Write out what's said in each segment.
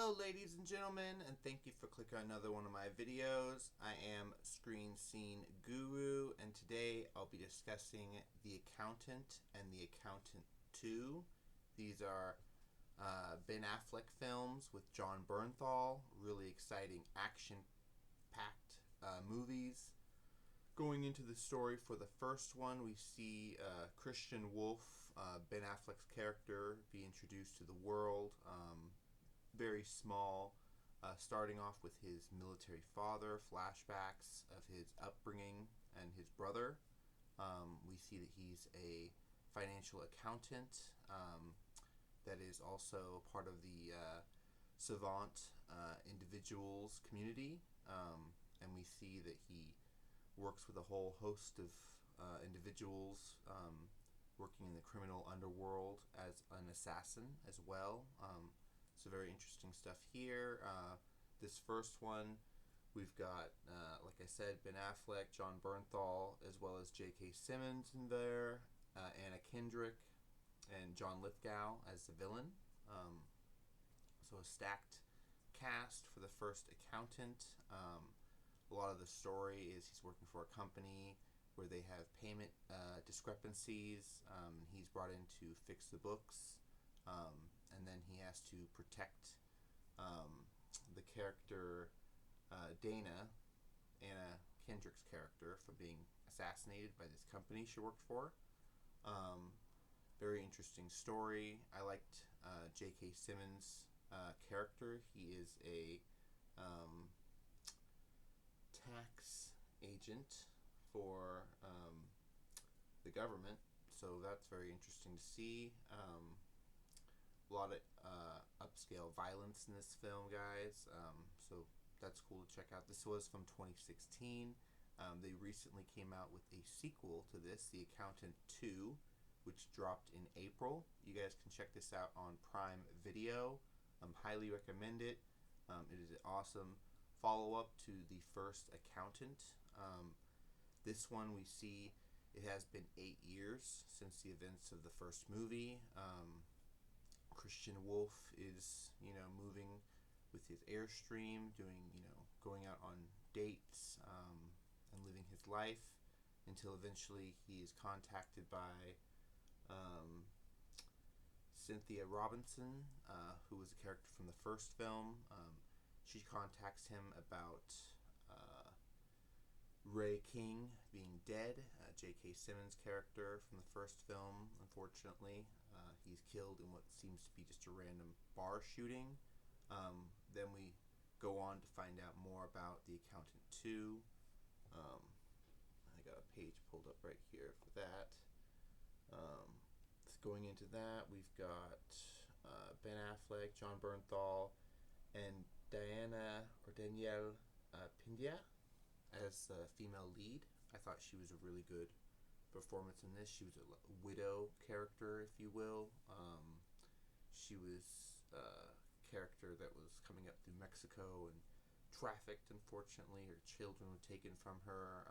Hello ladies and gentlemen, and thank you for clicking on another one of my videos. I am Screen Scene Guru, and today I'll be discussing The Accountant and The Accountant 2. These are Ben Affleck films with Jon Bernthal, really exciting action-packed movies. Going into the story for the first one, we see Christian Wolff, Ben Affleck's character, be introduced to the world. Very small, starting off with his military father, flashbacks of his upbringing and his brother. We see that he's a financial accountant that is also part of the savant individuals community, and we see that he works with a whole host of individuals working in the criminal underworld as an assassin as well. So very interesting stuff here. This first one, we've got, like I said, Ben Affleck, Jon Bernthal, as well as jksimmons in there, Anna Kendrick, and John Lithgow as the villain. So a stacked cast for the first accountant. A lot of the story is he's working for a company where they have payment discrepancies. He's brought in to fix the books. And then he has to protect the character Anna Kendrick's character, from being assassinated by this company she worked for. Very interesting story. I liked jksimmons' character. He is a tax agent for the government, so that's very interesting to see. A lot of upscale violence in this film, guys, so that's cool to check out. This was from 2016. They recently came out with a sequel to this, The Accountant 2, which dropped in April. You guys can check this out on Prime Video. Highly recommend it. It is an awesome follow-up to the first Accountant. This one, we see it has been 8 years since the events of the first movie. Christian Wolff is, moving with his Airstream, doing, going out on dates and living his life, until eventually he is contacted by Cynthia Robinson, who was a character from the first film. She contacts him about Ray King being dead, jksimmons' character from the first film. Unfortunately, he's killed in what seems to be just a random bar shooting. Then we go on to find out more about The Accountant 2. I got a page pulled up right here for that. Going into that, we've got Ben Affleck, Jon Bernthal, and Danielle Pindia as the female lead. I thought she was a really good performance in this. She was a widow character, if you will. She was a character that was coming up through Mexico and trafficked. Unfortunately, her children were taken from her.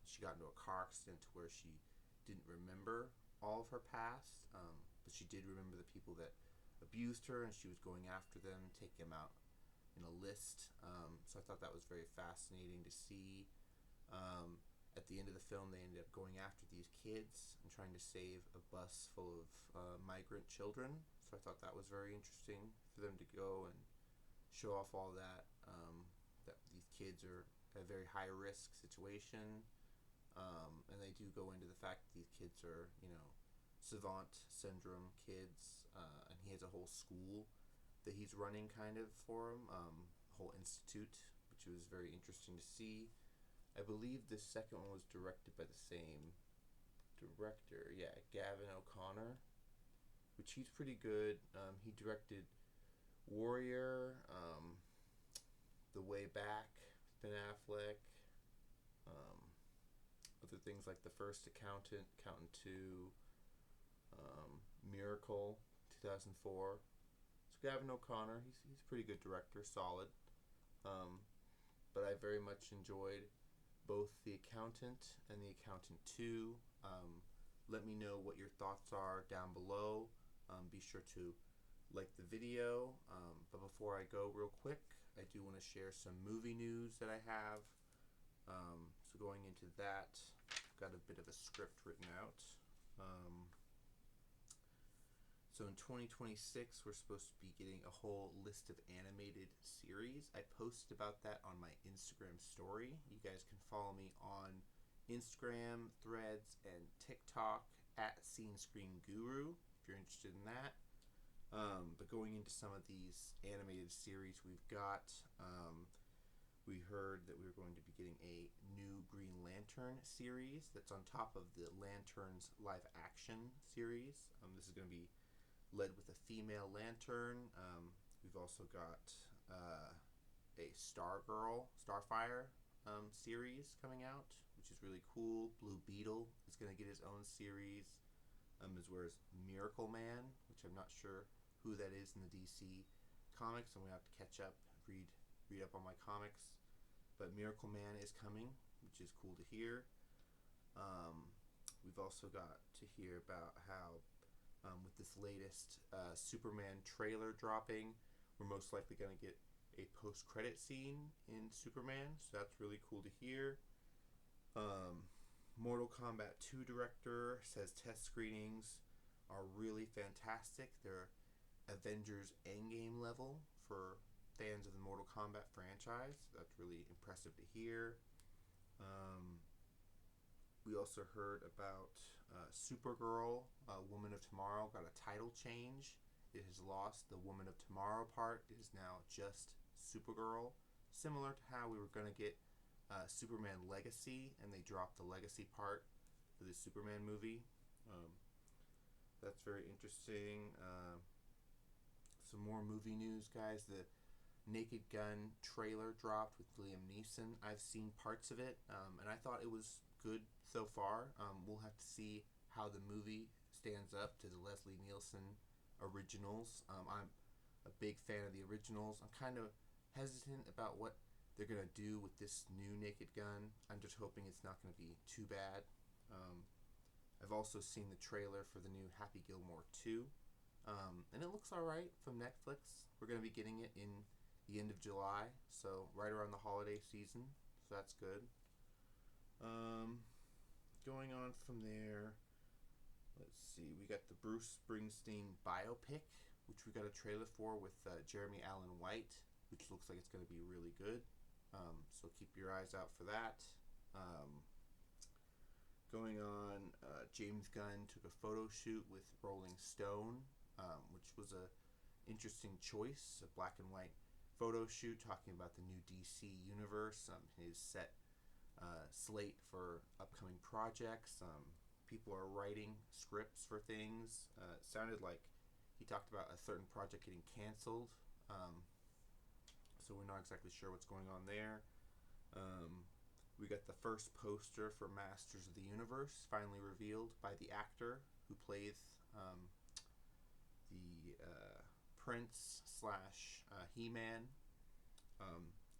She got into a car accident to where she didn't remember all of her past, but she did remember the people that abused her, and she was going after them, taking them out in a list. So I thought that was very fascinating to see. At the end of the film, they ended up going after these kids and trying to save a bus full of migrant children. So I thought that was very interesting for them to go and show off all that, that these kids are at a very high risk situation. And they do go into the fact that these kids are, savant syndrome kids, and he has a whole school that he's running kind of for them, a whole institute, which was very interesting to see. I believe this second one was directed by the same director, Gavin O'Connor, which he's pretty good. He directed Warrior, The Way Back, Ben Affleck, other things like The First Accountant, Accountant 2, Miracle, 2004. So Gavin O'Connor, he's a pretty good director, solid. But I very much enjoyed both The Accountant and The Accountant 2. Let me know what your thoughts are down below. Be sure to like the video. But before I go real quick, I do want to share some movie news that I have. So going into that, I've got a bit of a script written out. So in 2026, we're supposed to be getting a whole list of animated series. I posted about that on my Instagram story. You guys can follow me on Instagram, Threads, and TikTok at SceneScreenGuru if you're interested in that. But going into some of these animated series we've got, we heard that we were going to be getting a new Green Lantern series that's on top of the Lanterns live action series. This is going to be led with a female lantern. We've also got a Starfire series coming out, which is really cool. Blue Beetle is going to get his own series, as well as Miracle Man, which I'm not sure who that is in the DC comics. I'm going to have to catch up, read up on my comics. But Miracle Man is coming, which is cool to hear. We've also got to hear about how with this latest Superman trailer dropping, we're most likely going to get a post-credit scene in Superman, so that's really cool to hear. Mortal Kombat 2 director says test screenings are really fantastic. They're Avengers Endgame level for fans of the Mortal Kombat franchise. That's really impressive to hear. We also heard about Supergirl, Woman of Tomorrow, got a title change. It has lost the Woman of Tomorrow part. It is now just Supergirl. Similar to how we were going to get Superman Legacy, and they dropped the Legacy part for the Superman movie. That's very interesting. Some more movie news, guys. The Naked Gun trailer dropped with Liam Neeson. I've seen parts of it, and I thought it was good so far. We'll have to see how the movie stands up to the Leslie Nielsen originals. I'm a big fan of the originals. I'm kind of hesitant about what they're going to do with this new Naked Gun. I'm just hoping it's not going to be too bad. I've also seen the trailer for the new Happy Gilmore 2, and it looks alright from Netflix. We're going to be getting it in the end of July, so right around the holiday season, so that's good. Going on from there, let's see, we got the Bruce Springsteen biopic, which we got a trailer for with Jeremy Allen White, which looks like it's going to be really good. So keep your eyes out for that. Going on, James Gunn took a photo shoot with Rolling Stone, which was a interesting choice, a black and white photo shoot talking about the new DC universe, his set slate for upcoming projects. People are writing scripts for things. It sounded like he talked about a certain project getting canceled, so we're not exactly sure what's going on there. We got the first poster for Masters of the Universe finally revealed by the actor who plays the Prince / He-Man.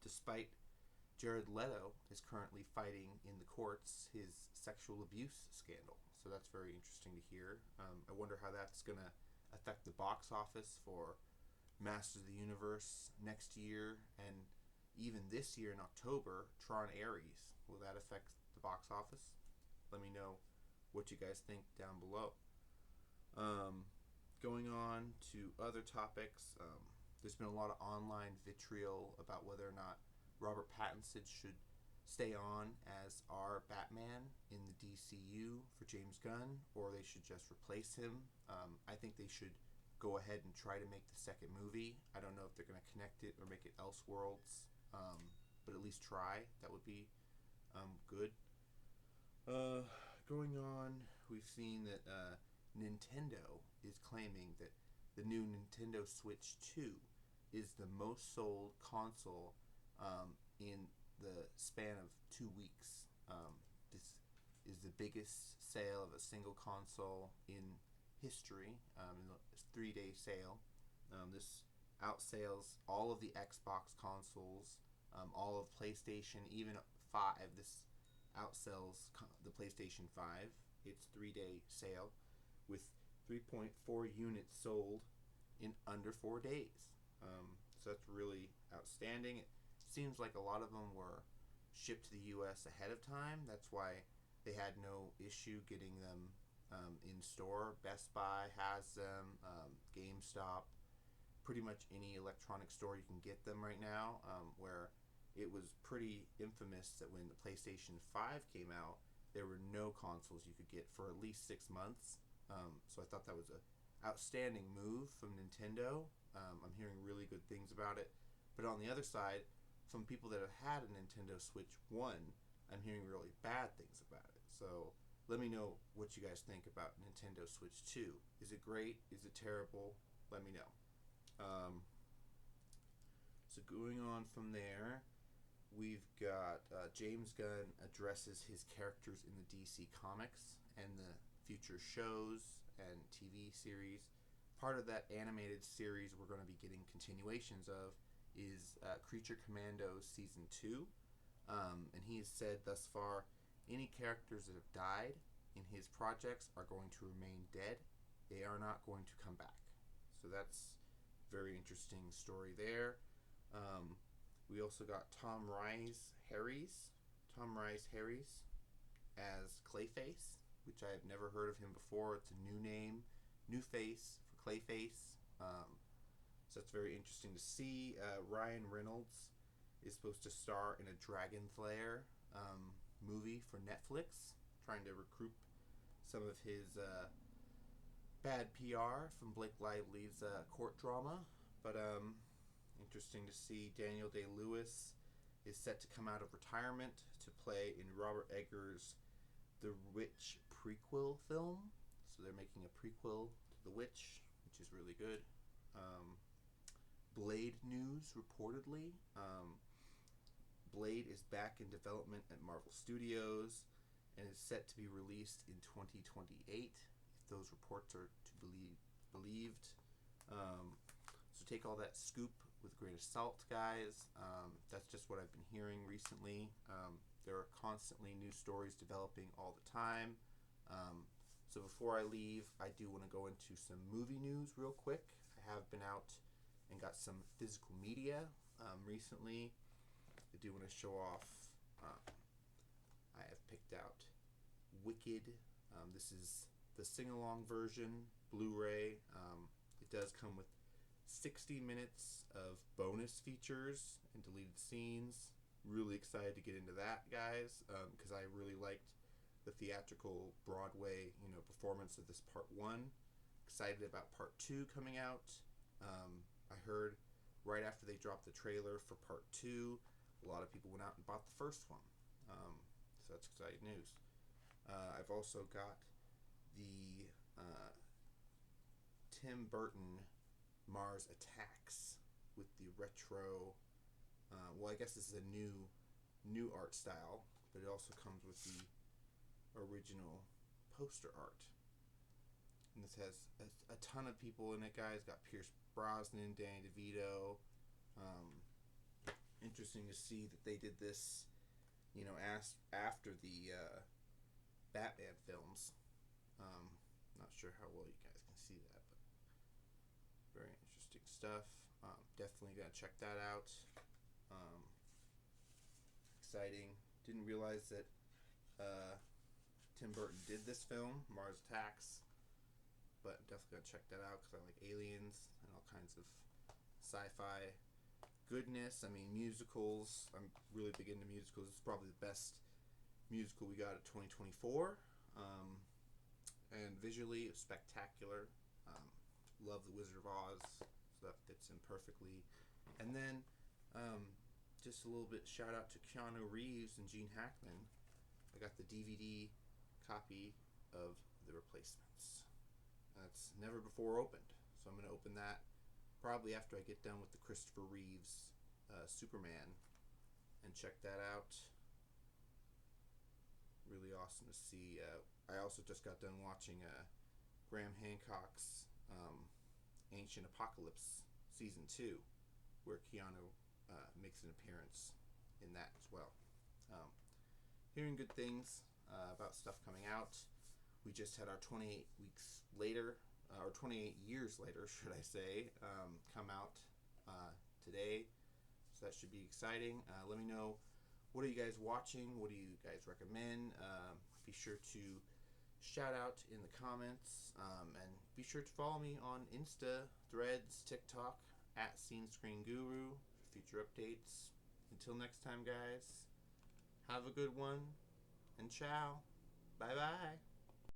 Despite Jared Leto is currently fighting in the courts his sexual abuse scandal, so that's very interesting to hear. I wonder how that's going to affect the box office for Masters of the Universe next year, and even this year in October, Tron Ares. Will that affect the box office? Let me know what you guys think down below. Going on to other topics, there's been a lot of online vitriol about whether or not Robert Pattinson should stay on as our Batman in the DCU for James Gunn, or they should just replace him. I think they should go ahead and try to make the second movie. I don't know if they're going to connect it or make it Elseworlds, but at least try. That would be good. Going on, we've seen that Nintendo is claiming that the new Nintendo Switch 2 is the most sold console in the span of 2 weeks. This is the biggest sale of a single console in history, in a 3-day sale. This outsales all of the Xbox consoles, all of PlayStation, even 5. This outsells the PlayStation 5. Its 3-day sale with 3.4 units sold in under 4 days. So that's really outstanding. It seems like a lot of them were shipped to the U.S. ahead of time. That's why they had no issue getting them in store. Best Buy has them, GameStop, pretty much any electronic store you can get them right now, where it was pretty infamous that when the PlayStation 5 came out, there were no consoles you could get for at least 6 months. So I thought that was an outstanding move from Nintendo. I'm hearing really good things about it. But on the other side, from people that have had a Nintendo Switch 1, I'm hearing really bad things about it. So let me know what you guys think about Nintendo Switch 2. Is it great? Is it terrible? Let me know. So going on from there, we've got James Gunn addresses his characters in the DC Comics and the future shows and TV series. Part of that animated series we're going to be getting continuations of is Creature Commandos Season 2. And he has said thus far, any characters that have died in his projects are going to remain dead. They are not going to come back. So that's a very interesting story there. We also got Tom Rhys Harries as Clayface, which I have never heard of him before. It's a new name, new face for Clayface. So that's very interesting to see. Ryan Reynolds is supposed to star in a dragonslair movie for Netflix, trying to recoup some of his bad PR from Blake Lively's court drama. But interesting to see. Daniel Day-Lewis is set to come out of retirement to play in Robert Eggers' The Witch prequel film. So they're making a prequel to The Witch, which is really good. Blade news, reportedly. Blade is back in development at Marvel Studios and is set to be released in 2028, if those reports are to be believed. So take all that scoop with a grain of salt, guys. That's just what I've been hearing recently. There are constantly new stories developing all the time. So before I leave, I do want to go into some movie news real quick. I have been out and got some physical media recently. I do want to show off. I have picked out Wicked. This is the sing-along version, Blu-ray. It does come with 60 minutes of bonus features and deleted scenes. Really excited to get into that, guys, because I really liked the theatrical Broadway, performance of this part 1. Excited about part 2 coming out. I heard right after they dropped the trailer for part 2, a lot of people went out and bought the first one. So that's exciting news. I've also got the Tim Burton Marsattacks with the retro. Well, I guess this is a new art style, but it also comes with the original poster art. And this has a ton of people in it, guys. Got Pierce Brosnan, Danny DeVito. Interesting to see that they did this, after the Batman films. Not sure how well you guys can see that, but very interesting stuff. Definitely gonna check that out. Exciting. Didn't realize that Tim Burton did this film, Mars Attacks, but definitely gonna check that out because I like aliens and all kinds of sci-fi goodness. I mean, musicals. I'm really big into musicals. It's probably the best musical we got at 2024. And visually, it's spectacular. Love The Wizard of Oz, so that fits in perfectly. And then, just a little bit shout out to Keanu Reeves and Gene Hackman. I got the DVD copy of The Replacements. That's never before opened, so I'm going to open that probably after I get done with the Christopher Reeves Superman and check that out. Really awesome to see. I also just got done watching Graham Hancock's Ancient Apocalypse Season 2, where Keanu makes an appearance in that as well. Hearing good things about stuff coming out. We just had our 28 weeks later, or 28 years later, should I say, come out today. that should be exciting. Let me know, what are you guys watching? What do you guys recommend? Be sure to shout out in the comments, and be sure to follow me on Insta, Threads, TikTok, @SceneScreenGuru for future updates. Until next time, guys, have a good one, and ciao. Bye-bye.